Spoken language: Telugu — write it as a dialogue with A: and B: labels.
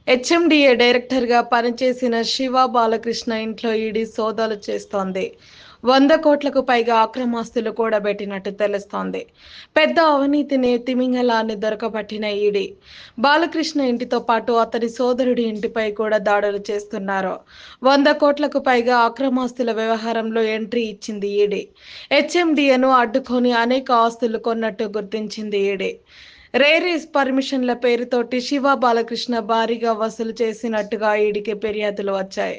A: హెచ్ఎండిఏ డైరెక్టర్గా పనిచేసిన శివ బాలకృష్ణ ఇంట్లో ఈడీ సోదాలు చేస్తోంది. 100 కోట్లకు పైగా అక్రమాస్తులు కూడబెట్టినట్టు తెలుస్తోంది. పెద్ద అవినీతిని తిమింగలాన్ని దొరకబట్టిన ఈడీ బాలకృష్ణ ఇంటితో పాటు అతని సోదరుడి ఇంటిపై కూడా దాడులు చేస్తున్నారు. 100 కోట్లకు పైగా అక్రమాస్తుల వ్యవహారంలో ఎంట్రీ ఇచ్చింది ఈడీ. హెచ్ఎండిఏను అడ్డుకొని అనేక ఆస్తులు కొన్నట్టు గుర్తించింది ఈడీ. రేరీస్ పర్మిషన్ల పేరుతోటి శివ బాలకృష్ణ భారీగా వసూలు చేసినట్టుగా ఈడీకి ఫిర్యాదులు వచ్చాయి.